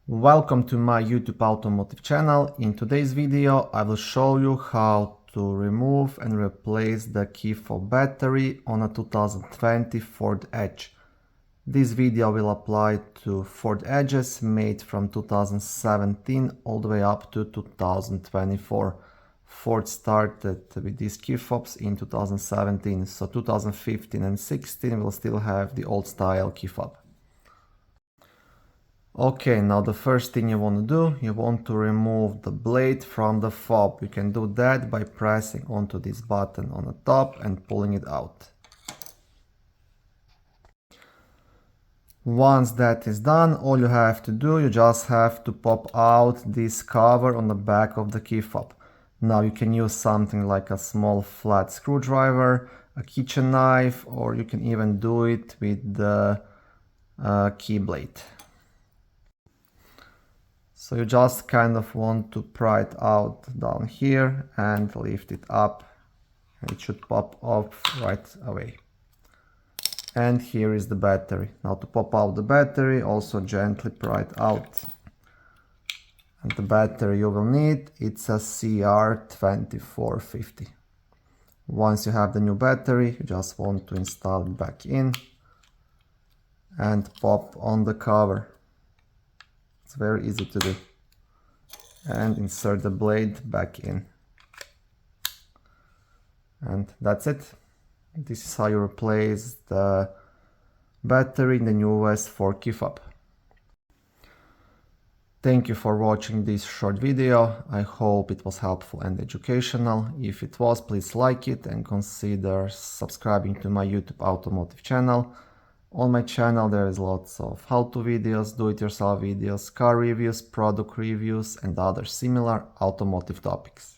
Welcome to my YouTube automotive channel. In today's video I will show you how to remove and replace the keyfob battery on a 2020 Ford Edge. This video will apply to Ford Edges made from 2017 all the way up to 2024. Ford started with these keyfobs in 2017, so 2015 and 16 will still have the old style keyfob. Okay, now the first thing you want to do, you want to remove the blade from the fob. You can do that by pressing onto this button on the top and pulling it out. Once that is done, all you have to do, you just have to pop out this cover on the back of the key fob. Now you can use something like a small flat screwdriver, a kitchen knife, or you can even do it with the key blade. So you just kind of want to pry it out down here and lift it up. It should pop off right away. And here is the battery. Now to pop out the battery, also gently pry it out. And the battery you will need, it's a CR2450. Once you have the new battery, you just want to install it back in and pop on the cover. It's very easy to do. And insert the blade back in. And that's it. This is how you replace the battery in the newest Ford keyfob. Thank you for watching this short video. I hope it was helpful and educational. If it was, please like it and consider subscribing to my YouTube automotive channel. On my channel there is lots of how-to videos, do-it-yourself videos, car reviews, product reviews and other similar automotive topics.